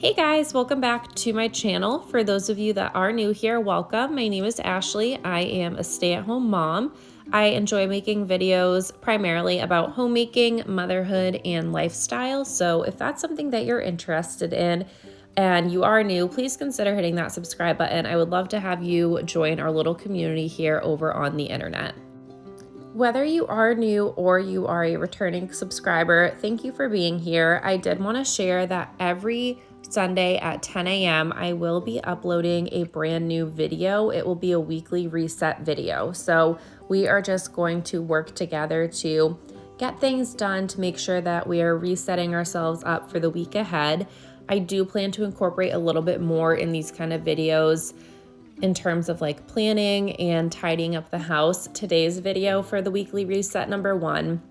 Hey guys, welcome back to my channel. For those of you that are new here, welcome. My name is Ashley. I am a stay-at-home mom. I enjoy making videos primarily about homemaking, motherhood, and lifestyle. So if that's something that you're interested in and you are new, please consider hitting that subscribe button. I would love to have you join our little community here over on the internet. Whether you are new or you are a returning subscriber, thank you for being here. I did want to share that every Sunday at 10 a.m. I will be uploading a brand new video. It will be a weekly reset video. So we are just going to work together to get things done to make sure that we are resetting ourselves up for the week ahead. I do plan to incorporate a little bit more in these kind of videos in terms of like planning and tidying up the house. Today's video for the weekly reset number 1,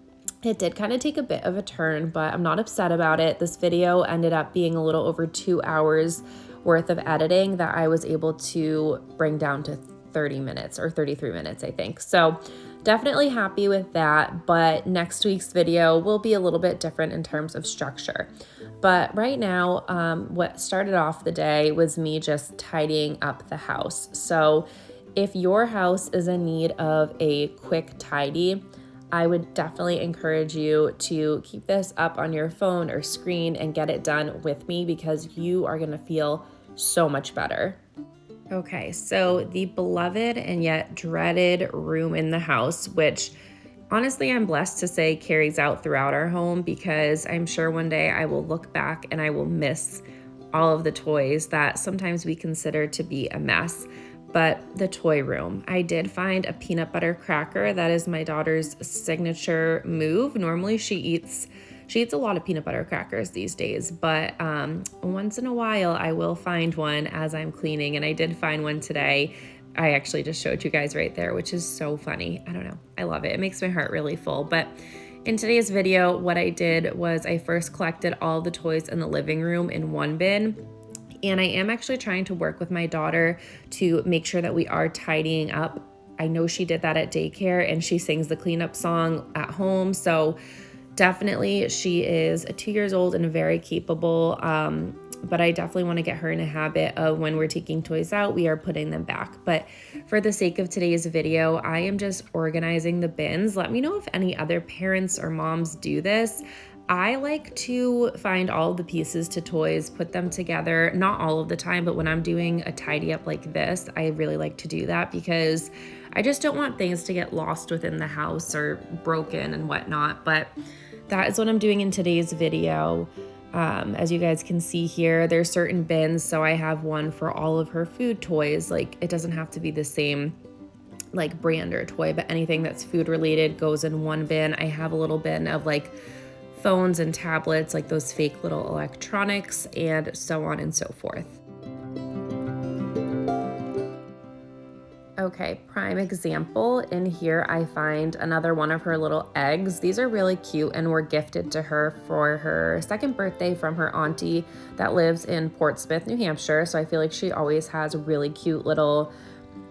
it did kind of take a bit of a turn, but I'm not upset about it. This video ended up being a little over 2 hours worth of editing that I was able to bring down to 30 minutes or 33 minutes, I think. So definitely happy with that, but next week's video will be a little bit different in terms of structure. But right now, what started off the day was me just tidying up the house. So if your house is in need of a quick tidy, I would definitely encourage you to keep this up on your phone or screen and get it done with me because you are gonna feel so much better. Okay, so the beloved and yet dreaded room in the house, which honestly, I'm blessed to say carries out throughout our home because I'm sure one day I will look back and I will miss all of the toys that sometimes we consider to be a mess. But the toy room, I did find a peanut butter cracker. That is my daughter's signature move. Normally she eats a lot of peanut butter crackers these days, but once in a while I will find one as I'm cleaning, and I did find one today. I actually just showed you guys right there, which is so funny. I don't know. I love it. It makes my heart really full. But in today's video, what I did was I first collected all the toys in the living room in one bin. And I am actually trying to work with my daughter to make sure that we are tidying up. I know she did that at daycare and she sings the cleanup song at home. So definitely she is 2 years old and very capable. But I definitely want to get her in a habit of when we're taking toys out, we are putting them back. But for the sake of today's video, I am just organizing the bins. Let me know if any other parents or moms do this. I like to find all the pieces to toys, put them together, not all of the time, but when I'm doing a tidy up like this, I really like to do that because I just don't want things to get lost within the house or broken and whatnot. But that is what I'm doing in today's video. As you guys can see here, there's certain bins. So I have one for all of her food toys. Like it doesn't have to be the same like brand or toy, but anything that's food related goes in one bin. I have a little bin of like phones and tablets, like those fake little electronics, and so on and so forth. Okay, prime example, in here I find another one of her little eggs. These are really cute and were gifted to her for her 2nd birthday from her auntie that lives in Portsmouth, New Hampshire. So I feel like she always has really cute little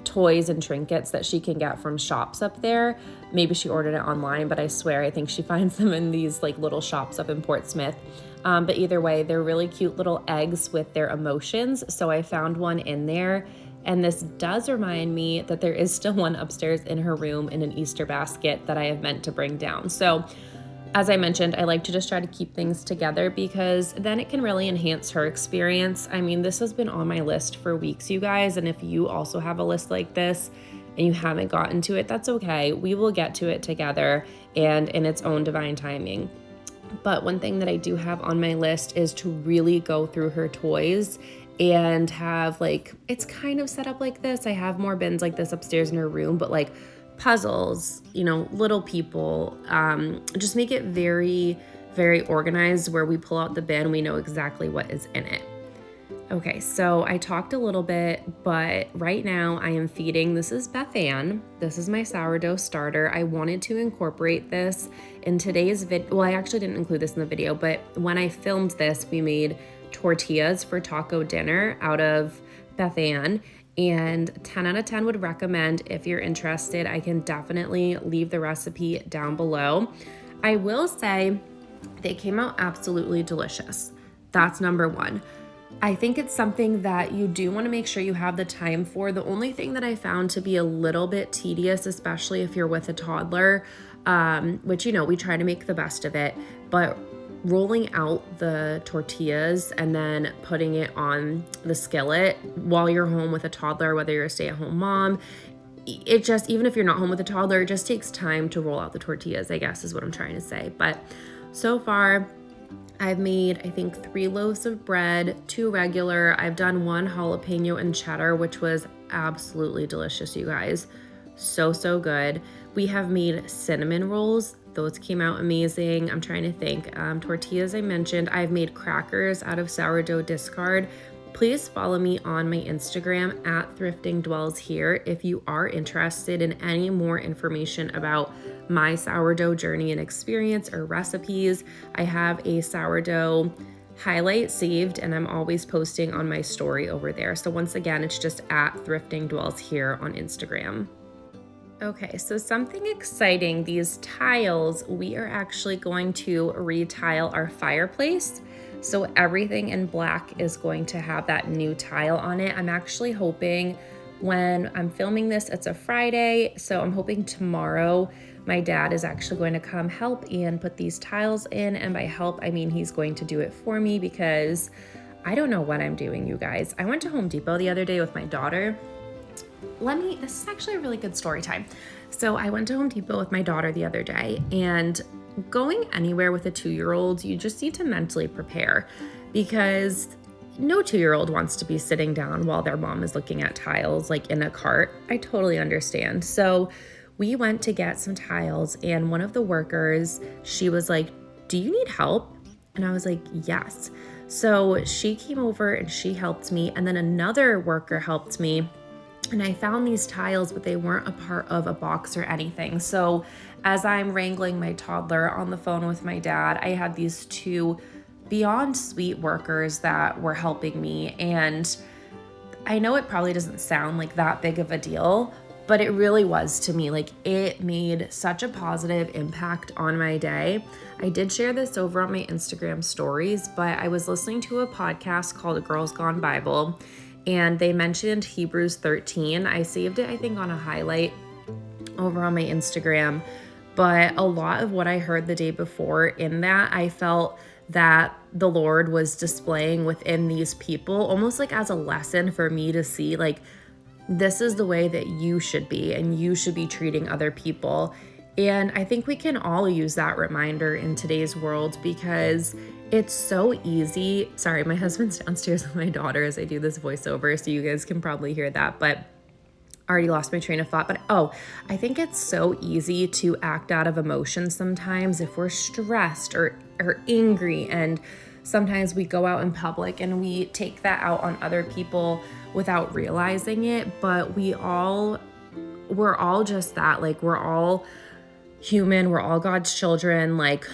toys and trinkets that she can get from shops up there. Maybe she ordered it online, but I swear I think she finds them in these like little shops up in Portsmouth. But either way, they're really cute little eggs with their emotions. So I found one in there. And this does remind me that there is still one upstairs in her room in an Easter basket that I have meant to bring down. So as I mentioned, I like to just try to keep things together because then it can really enhance her experience. I mean, this has been on my list for weeks, you guys. And if you also have a list like this and you haven't gotten to it, that's okay. We will get to it together and in its own divine timing. But one thing that I do have on my list is to really go through her toys and have like, it's kind of set up like this. I have more bins like this upstairs in her room, but like puzzles, you know, little people, just make it very, very organized where we pull out the bin, we know exactly what is in it. Okay, so I talked a little bit, but right now I am feeding, this is Beth Ann. This is my sourdough starter. I wanted to incorporate this in today's video. Well, I actually didn't include this in the video, but when I filmed this, we made tortillas for taco dinner out of Beth Ann. And 10 out of 10 would recommend. If you're interested, I can definitely leave the recipe down below. I will say they came out absolutely delicious. That's number one. I think it's something that you do want to make sure you have the time for. The only thing that I found to be a little bit tedious, especially if you're with a toddler, which, we try to make the best of it, but rolling out the tortillas and then putting it on the skillet while you're home with a toddler, whether you're a stay-at-home mom, it just, even if you're not home with a toddler, it just takes time to roll out the tortillas, I guess is what I'm trying to say. But so far, I've made, I think, 3 loaves of bread, 2 regular. I've done 1 jalapeno and cheddar, which was absolutely delicious, you guys. So, so good. We have made cinnamon rolls. Those came out amazing. I'm trying to think. Tortillas I mentioned. I've made crackers out of sourdough discard. Please follow me on my Instagram at thriftingdwellshere if you are interested in any more information about my sourdough journey and experience or recipes. I have a sourdough highlight saved and I'm always posting on my story over there. So once again, it's just at thriftingdwellshere on Instagram. Okay, so something exciting, these tiles, we are actually going to retile our fireplace. So everything in black is going to have that new tile on it. I'm actually hoping when I'm filming this, it's a Friday, so I'm hoping tomorrow my dad is actually going to come help and put these tiles in. And by help, I mean he's going to do it for me because I don't know what I'm doing, you guys. I went to Home Depot the other day with my daughter. This is actually a really good story time. So I went to Home Depot with my daughter the other day, and going anywhere with a 2-year-old, you just need to mentally prepare because no 2-year-old wants to be sitting down while their mom is looking at tiles like in a cart. I totally understand. So we went to get some tiles and one of the workers, she was like, "Do you need help?" And I was like, "Yes." So she came over and she helped me, and then another worker helped me. And I found these tiles, but they weren't a part of a box or anything. So as I'm wrangling my toddler on the phone with my dad, I had these 2 beyond sweet workers that were helping me. And I know it probably doesn't sound like that big of a deal, but it really was to me. Like, it made such a positive impact on my day. I did share this over on my Instagram stories, but I was listening to a podcast called Girls Gone Bible, and they mentioned Hebrews 13. I saved it, I think, on a highlight over on my Instagram. But a lot of what I heard the day before in that, I felt that the Lord was displaying within these people, almost like as a lesson for me to see, like, this is the way that you should be, and you should be treating other people. And I think we can all use that reminder in today's world because it's so easy. Sorry, my husband's downstairs with my daughter as I do this voiceover, so you guys can probably hear that, but I already lost my train of thought. But I think it's so easy to act out of emotion sometimes if we're stressed or angry, and sometimes we go out in public and we take that out on other people without realizing it. But we're all just that. Like, we're all human, we're all God's children. Like,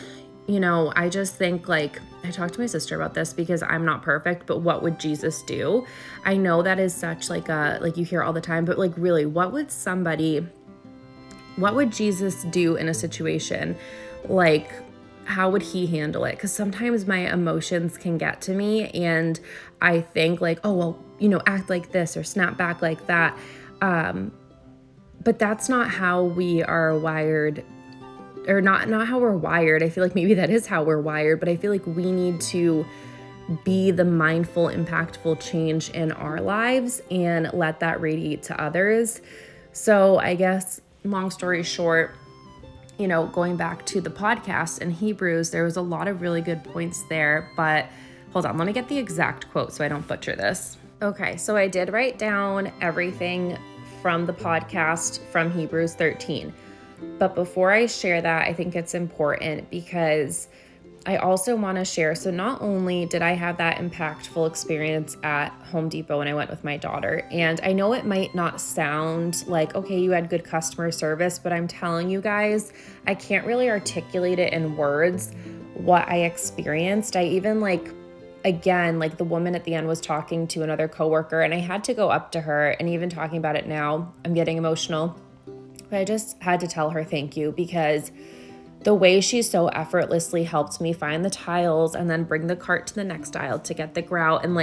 I just think, like, I talked to my sister about this because I'm not perfect, but what would Jesus do? I know that is such like you hear all the time, but like, really, what would Jesus do in a situation? Like, how would he handle it? Because sometimes my emotions can get to me and I think like, oh, well, act like this or snap back like that. But that's not how we are wired, or not how we're wired. I feel like maybe that is how we're wired, but I feel like we need to be the mindful, impactful change in our lives and let that radiate to others. So I guess, long story short, going back to the podcast in Hebrews, there was a lot of really good points there, but hold on, let me get the exact quote so I don't butcher this. Okay, so I did write down everything from the podcast from Hebrews 13. But before I share that, I think it's important because I also want to share. So not only did I have that impactful experience at Home Depot when I went with my daughter, and I know it might not sound like, okay, you had good customer service, but I'm telling you guys, I can't really articulate it in words what I experienced. I even again, the woman at the end was talking to another coworker, and I had to go up to her, and even talking about it now, I'm getting emotional. But I just had to tell her thank you because the way she so effortlessly helped me find the tiles and then bring the cart to the next aisle to get the grout and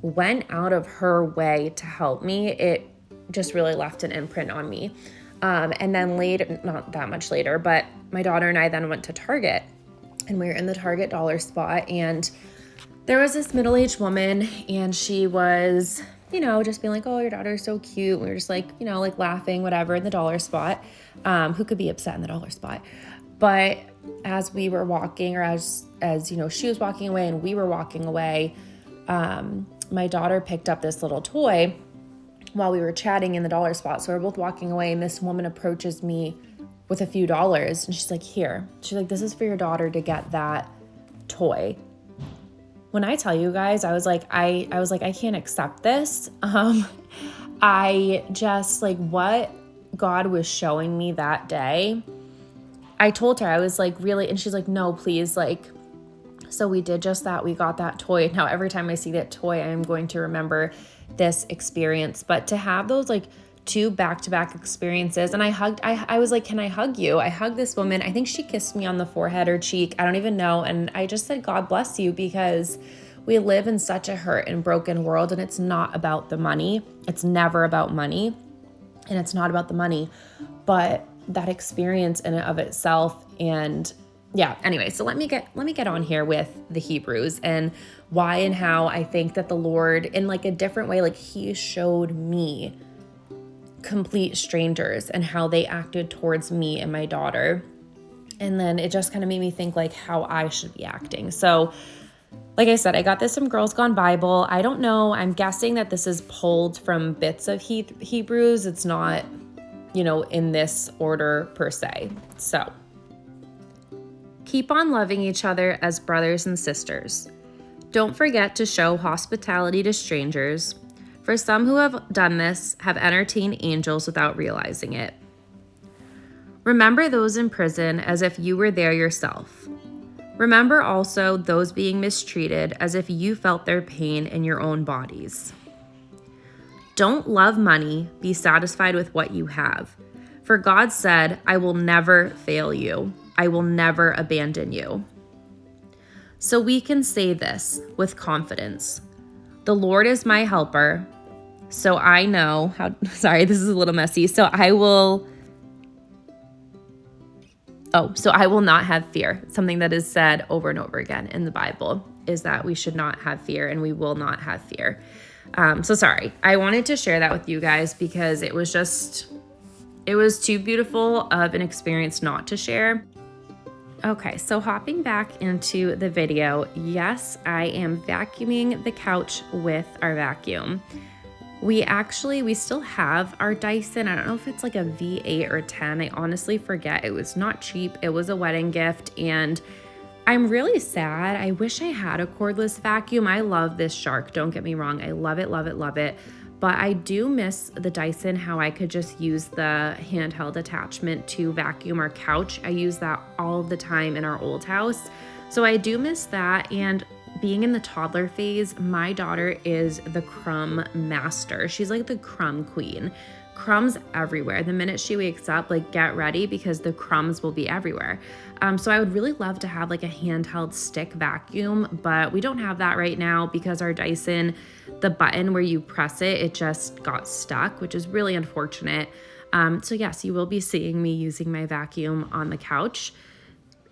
went out of her way to help me, it just really left an imprint on me. And then later, not that much later, but my daughter and I then went to Target, and we were in the Target dollar spot, and there was this middle-aged woman, and she was, just being like, oh, your daughter's so cute. We were just like, like laughing, whatever, in the dollar spot. Who could be upset in the dollar spot? But as we were walking, or as she was walking away and we were walking away, my daughter picked up this little toy while we were chatting in the dollar spot. So we're both walking away, and this woman approaches me with a few dollars, and she's like, here. She's like, this is for your daughter to get that toy. When I tell you guys, I was like, I can't accept this. I just, like, what God was showing me that day, I told her, I was like, really? And she's like, no, please. Like, so we did just that. We got that toy. Now, every time I see that toy, I am going to remember this experience. But to have those like 2 back-to-back experiences, and I was like, can I hug you? I hugged this woman. I think she kissed me on the forehead or cheek. I don't even know. And I just said, God bless you, because we live in such a hurt and broken world, and it's not about the money. It's never about money, and it's not about the money, but that experience in and of itself. And yeah, anyway, so let me get on here with the Hebrews and why and how I think that the Lord, in like a different way, like he showed me complete strangers and how they acted towards me and my daughter. And then it just kind of made me think like how I should be acting. So like I said, I got this from Girls Gone Bible. I don't know. I'm guessing that this is pulled from bits of Hebrews. It's not, in this order per se. So keep on loving each other as brothers and sisters. Don't forget to show hospitality to strangers, for some who have done this have entertained angels without realizing it. Remember those in prison as if you were there yourself. Remember also those being mistreated as if you felt their pain in your own bodies. Don't love money, be satisfied with what you have. For God said, I will never fail you. I will never abandon you. So we can say this with confidence. The Lord is my helper. So I know how, sorry, this is a little messy. So I will not have fear. Something that is said over and over again in the Bible is that we should not have fear, and we will not have fear. So sorry. I wanted to share that with you guys because it was too beautiful of an experience not to share. Okay, so hopping back into the video, yes, I am vacuuming the couch with our vacuum. We still have our Dyson. I don't know if it's like a V8 or 10. I honestly forget. It was not cheap. It was a wedding gift, and I'm really sad. I wish I had a cordless vacuum. I love this Shark. Don't get me wrong. I love it, love it, love it. But I do miss the Dyson, how I could just use the handheld attachment to vacuum our couch. I use that all the time in our old house. So I do miss that. And being in the toddler phase, my daughter is the crumb master. She's like the crumb queen. Crumbs everywhere. The minute she wakes up, like get ready because the crumbs will be everywhere. So I would really love to have like a handheld stick vacuum, but we don't have that right now because our Dyson, the button where you press it, it just got stuck, which is really unfortunate. So yes, you will be seeing me using my vacuum on the couch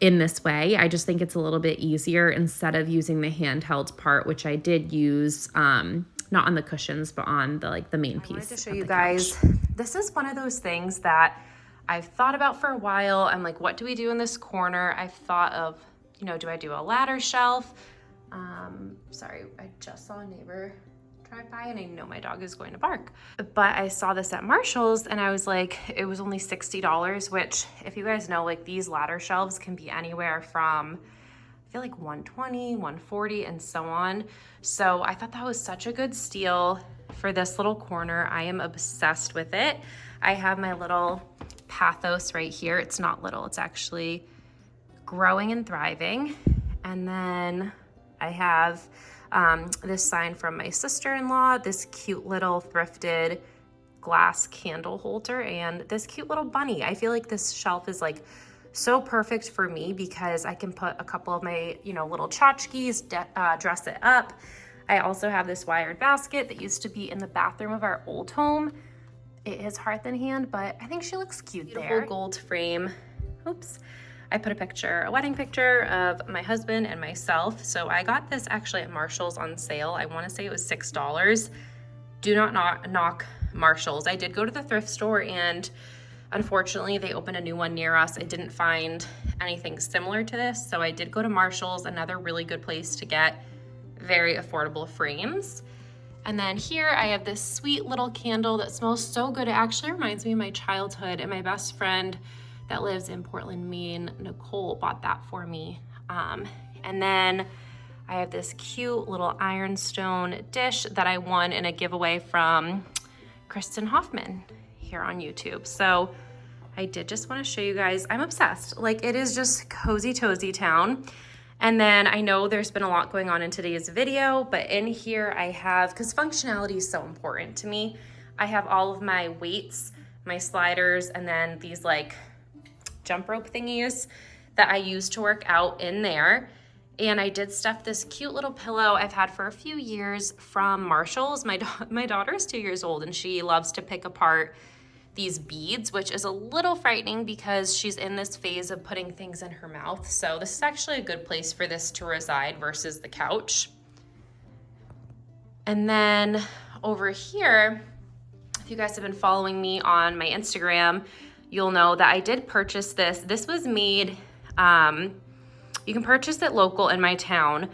in this way. I just think it's a little bit easier instead of using the handheld part, which I did use, not on the cushions, but on the main piece. I wanted to show you guys, this is one of those things that I've thought about for a while. I'm like, what do we do in this corner? I've thought of, do I do a ladder shelf? Sorry, I just saw a neighbor drive by and I know my dog is going to bark. But I saw this at Marshall's and I was like, it was only $60, which if you guys know, like these ladder shelves can be anywhere from, I feel like $120, $140, and so on. So I thought that was such a good steal for this little corner. I am obsessed with it. I have my little pathos right here. It's not little, it's actually growing and thriving. And then I have this sign from my sister-in-law, this cute little thrifted glass candle holder, and this cute little bunny. I feel like this shelf is like so perfect for me because I can put a couple of my, little tchotchkes, dress it up. I also have this wired basket that used to be in the bathroom of our old home. It is hearth in hand, but I think she looks cute. Beautiful gold frame. Oops. I put a wedding picture of my husband and myself. So I got this actually at Marshall's on sale. I want to say it was $6. Do not knock Marshall's. I did go to the thrift store, and unfortunately they opened a new one near us. I didn't find anything similar to this. So I did go to Marshall's, another really good place to get very affordable frames. And then here I have this sweet little candle that smells so good. It actually reminds me of my childhood, and my best friend that lives in Portland, Maine, Nicole, bought that for me. And then I have this cute little ironstone dish that I won in a giveaway from Kristen Hoffman here on YouTube. So I did just want to show you guys, I'm obsessed. Like, it is just cozy tozy town. And then I know there's been a lot going on in today's video, but in here I have, because functionality is so important to me, I have all of my weights, my sliders, and then these like jump rope thingies that I use to work out in there. And I did stuff this cute little pillow I've had for a few years from Marshall's. My daughter is 2 years old, and she loves to pick apart these beads, which is a little frightening because she's in this phase of putting things in her mouth. So this is actually a good place for this to reside versus the couch. And then over here, if you guys have been following me on my Instagram, you'll know that I did purchase this. This was made, you can purchase it local in my town,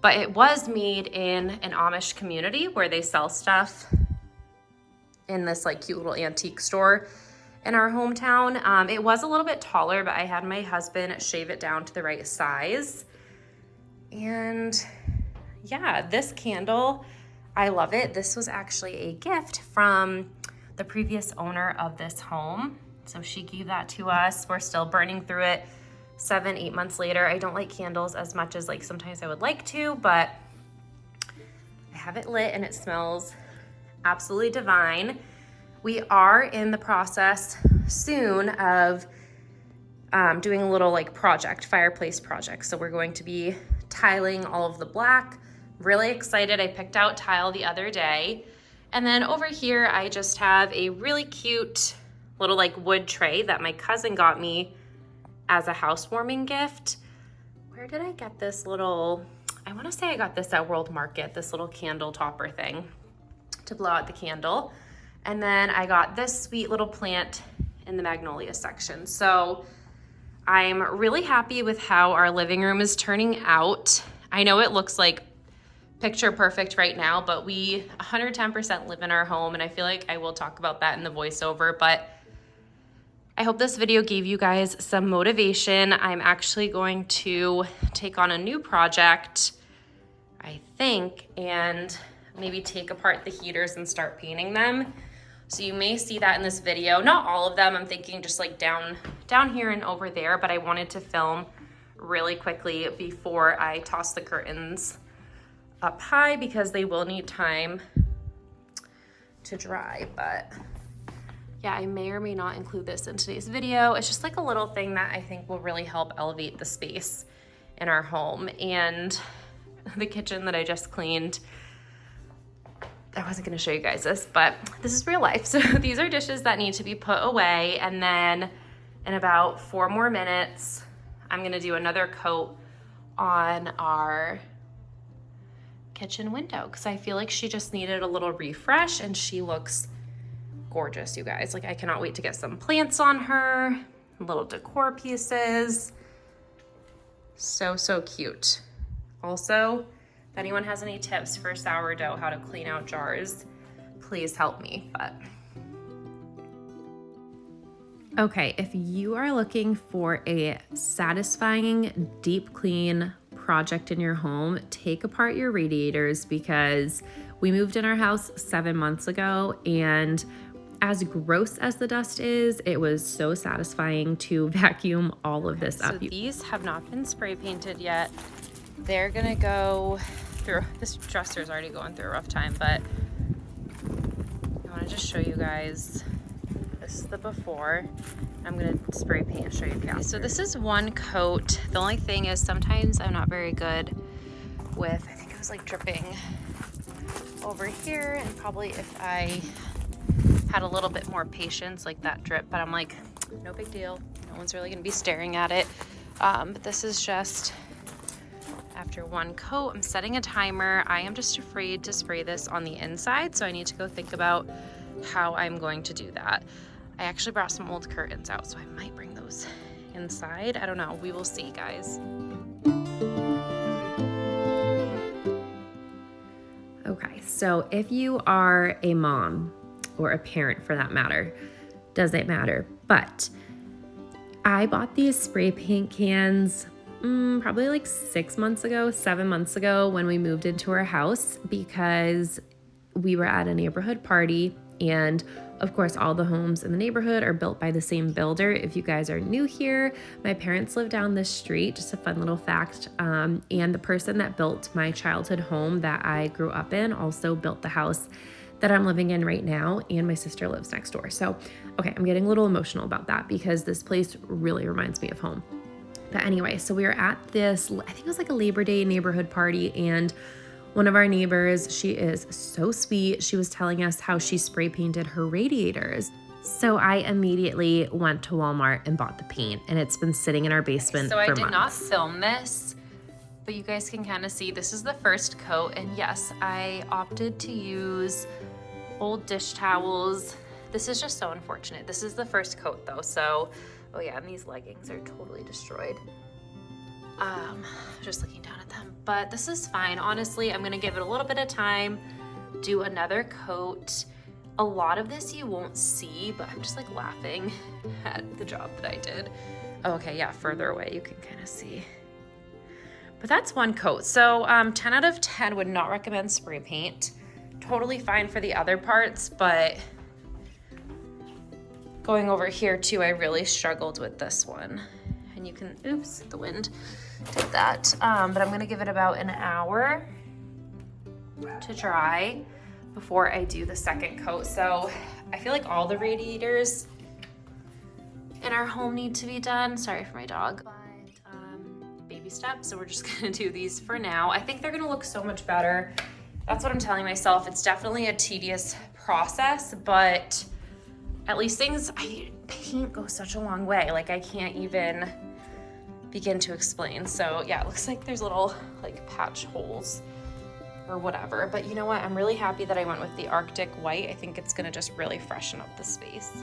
but it was made in an Amish community where they sell stuff in this like cute little antique store in our hometown. It was a little bit taller, but I had my husband shave it down to the right size. And yeah, this candle, I love it. This was actually a gift from the previous owner of this home. So she gave that to us. We're still burning through it 7-8 months later. I don't like candles as much as like sometimes I would like to, but I have it lit and it smells absolutely divine. We are in the process soon of doing a little like fireplace project. So we're going to be tiling all of the black. Really excited. I picked out tile the other day. And then over here, I just have a really cute little like wood tray that my cousin got me as a housewarming gift. Where did I get this little, I want to say I got this at World Market, this little candle topper thing to blow out the candle. And then I got this sweet little plant in the magnolia section. So I'm really happy with how our living room is turning out. I know it looks like picture perfect right now, but we 110% live in our home, and I feel like I will talk about that in the voiceover, but I hope this video gave you guys some motivation. I'm actually going to take on a new project, I think, and maybe take apart the heaters and start painting them. So you may see that in this video. Not all of them, I'm thinking just like down here and over there, but I wanted to film really quickly before I toss the curtains up high because they will need time to dry. But yeah, I may or may not include this in today's video. It's just like a little thing that I think will really help elevate the space in our home. And the kitchen that I just cleaned, I wasn't gonna show you guys this, but this is real life. So these are dishes that need to be put away. And then in about 4 more minutes, I'm gonna do another coat on our kitchen window because I feel like she just needed a little refresh, and she looks gorgeous, you guys. Like, I cannot wait to get some plants on her, little decor pieces. So cute. Also, if anyone has any tips for sourdough, how to clean out jars, please help me. But okay, if you are looking for a satisfying deep clean project in your home, take apart your radiators, because we moved in our house 7 months ago, and as gross as the dust is, it was so satisfying to vacuum all of this up. So these have not been spray painted yet. They're gonna go through, this dresser's already going through a rough time, but I wanna just show you guys, this is the before. I'm gonna spray paint and show you after. So this is one coat. The only thing is sometimes I'm not very good with, I think it was like dripping over here, and probably if I had a little bit more patience, like that drip, but I'm like, no big deal. No one's really gonna be staring at it. But this is just after one coat. I'm setting a timer. I am just afraid to spray this on the inside, so I need to go think about how I'm going to do that. I actually brought some old curtains out, so I might bring those inside. I don't know. We will see, guys. Okay, so if you are a mom or a parent for that matter, doesn't matter, but I bought these spray paint cans probably like 7 months ago when we moved into our house, because we were at a neighborhood party, and of course all the homes in the neighborhood are built by the same builder. If you guys are new here, my parents live down this street, just a fun little fact, and the person that built my childhood home that I grew up in also built the house that I'm living in right now, and my sister lives next door. So, okay, I'm getting a little emotional about that because this place really reminds me of home. But anyway, so we were at this, I think it was like a Labor Day neighborhood party, and one of our neighbors, she is so sweet, she was telling us how she spray painted her radiators. So I immediately went to Walmart and bought the paint, and it's been sitting in our basement for months. So I did not film this, but you guys can kind of see this is the first coat, and yes, I opted to use old dish towels. This is just so unfortunate. This is the first coat though, so oh yeah, and these leggings are totally destroyed. Just looking down at them, but this is fine. Honestly, I'm gonna give it a little bit of time, do another coat. A lot of this you won't see, but I'm just like laughing at the job that I did. Oh, okay, yeah, further away you can kind of see. But that's one coat. So 10 out of 10 would not recommend spray paint. Totally fine for the other parts, but going over here too, I really struggled with this one. And you can, oops, the wind did that. But I'm gonna give it about an hour to dry before I do the second coat. So I feel like all the radiators in our home need to be done. Sorry for my dog. But baby steps, so we're just gonna do these for now. I think they're gonna look so much better. That's what I'm telling myself. It's definitely a tedious process, but at least paint goes such a long way. Like I can't even begin to explain. So yeah, it looks like there's little like patch holes or whatever. But you know what? I'm really happy that I went with the Arctic white. I think it's gonna just really freshen up the space.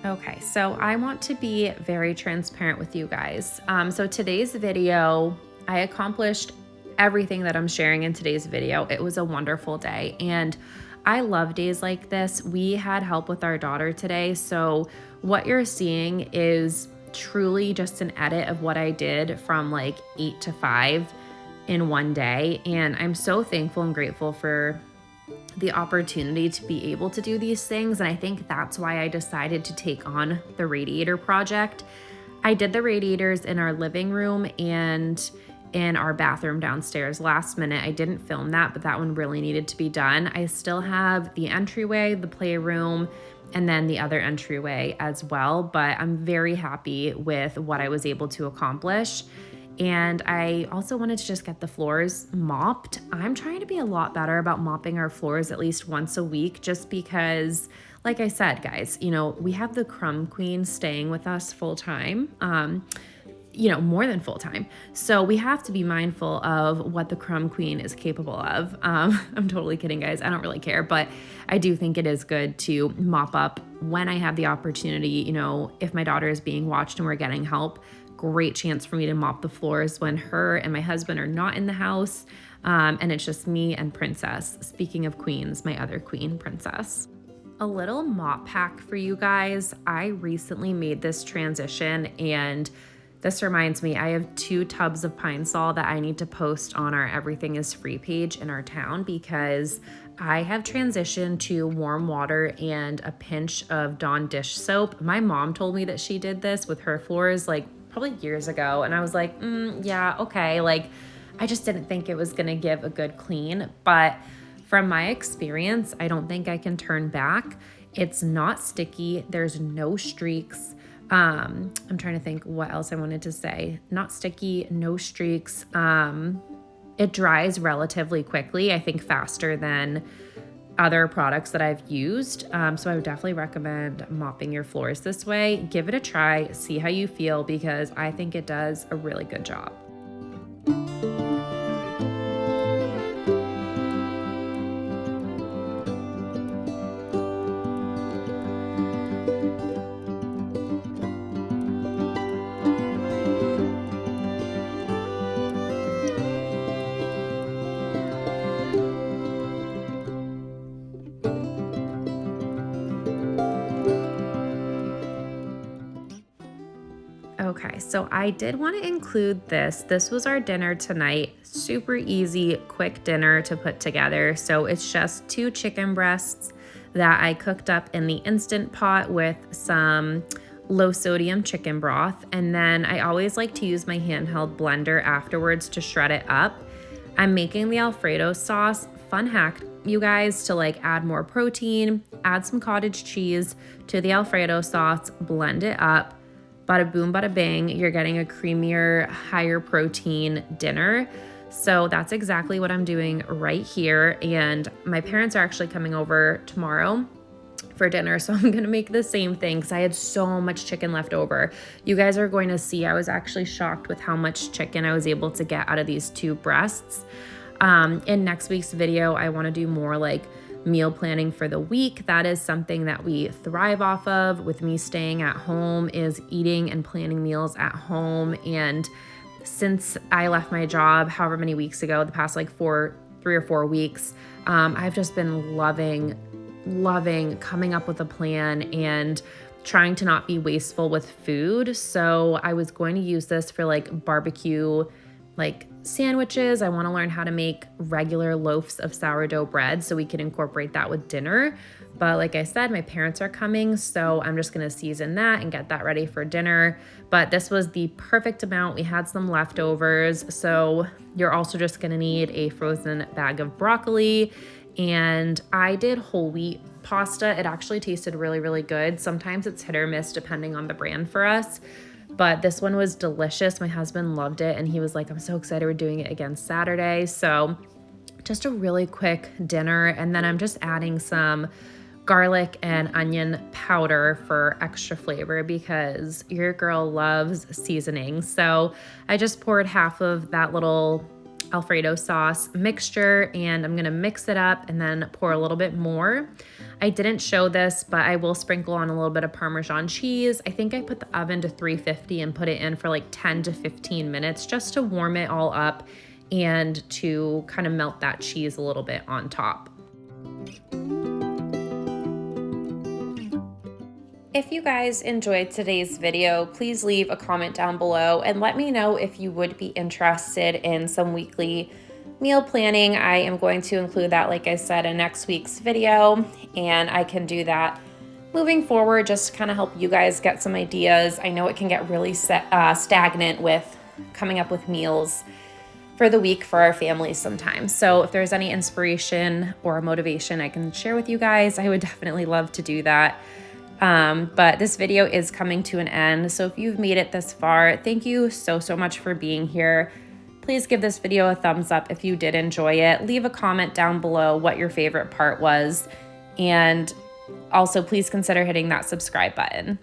Okay, so I want to be very transparent with you guys. So today's video, I accomplished everything that I'm sharing in today's video. It was a wonderful day, and I love days like this. We had help with our daughter today, so what you're seeing is truly just an edit of what I did from like 8 to 5 in one day, and I'm so thankful and grateful for the opportunity to be able to do these things, and I think that's why I decided to take on the radiator project. I did the radiators in our living room and in our bathroom downstairs last minute. I didn't film that, but that one really needed to be done. I still have the entryway, the playroom, and then the other entryway as well, but I'm very happy with what I was able to accomplish. And I also wanted to just get the floors mopped. I'm trying to be a lot better about mopping our floors at least once a week, just because, like I said, guys, you know, we have the crumb queen staying with us full time. You know, more than full time. So we have to be mindful of what the crumb queen is capable of. I'm totally kidding, guys. I don't really care, but I do think it is good to mop up when I have the opportunity. You know, if my daughter is being watched and we're getting help, great chance for me to mop the floors when her and my husband are not in the house. And it's just me and Princess. Speaking of queens, my other queen, Princess. A little mop hack for you guys. I recently made this transition, and this reminds me, I have 2 tubs of Pine Sol that I need to post on our Everything is Free page in our town, because I have transitioned to warm water and a pinch of Dawn dish soap. My mom told me that she did this with her floors like probably years ago, and I was like, yeah, okay. Like, I just didn't think it was gonna give a good clean, but from my experience, I don't think I can turn back. It's not sticky, there's no streaks. I'm trying to think what else I wanted to say. Not sticky, no streaks. It dries relatively quickly, I think faster than other products that I've used. So I would definitely recommend mopping your floors this way. Give it a try, see how you feel, because I think it does a really good job. Okay, so I did want to include this. This was our dinner tonight. Super easy, quick dinner to put together. So it's just 2 chicken breasts that I cooked up in the Instant Pot with some low sodium chicken broth. And then I always like to use my handheld blender afterwards to shred it up. I'm making the Alfredo sauce. Fun hack, you guys, to like add more protein, add some cottage cheese to the Alfredo sauce, blend it up. Bada boom, bada bang, you're getting a creamier, higher protein dinner. So that's exactly what I'm doing right here. And my parents are actually coming over tomorrow for dinner. So I'm gonna make the same thing because I had so much chicken left over. You guys are going to see, I was actually shocked with how much chicken I was able to get out of these 2 breasts. In next week's video, I wanna do more like meal planning for the week. That is something that we thrive off of with me staying at home, is eating and planning meals at home. And since I left my job however many weeks ago, the past like 3 or 4 weeks, I've just been loving coming up with a plan and trying to not be wasteful with food. So I was going to use this for like barbecue like sandwiches. I want to learn how to make regular loaves of sourdough bread so we can incorporate that with dinner. But like I said, my parents are coming, so I'm just going to season that and get that ready for dinner. But this was the perfect amount. We had some leftovers. So you're also just going to need a frozen bag of broccoli. And I did whole wheat pasta. It actually tasted really, really good. Sometimes it's hit or miss depending on the brand for us. But this one was delicious. My husband loved it and he was like, I'm so excited we're doing it again Saturday. So just a really quick dinner. And then I'm just adding some garlic and onion powder for extra flavor because your girl loves seasoning. So I just poured half of that little Alfredo sauce mixture and I'm gonna mix it up and then pour a little bit more. I didn't show this, but I will sprinkle on a little bit of Parmesan cheese. I think I put the oven to 350 and put it in for like 10 to 15 minutes just to warm it all up and to kind of melt that cheese a little bit on top. If you guys enjoyed today's video, please leave a comment down below and let me know if you would be interested in some weekly meal planning. I am going to include that, like I said, in next week's video, and I can do that moving forward just to kind of help you guys get some ideas. I know it can get really stagnant with coming up with meals for the week for our families sometimes. So if there's any inspiration or motivation I can share with you guys, I would definitely love to do that. But this video is coming to an end. So if you've made it this far, thank you so much for being here. Please give this video a thumbs up if you did enjoy it. Leave a comment down below what your favorite part was. And also please consider hitting that subscribe button.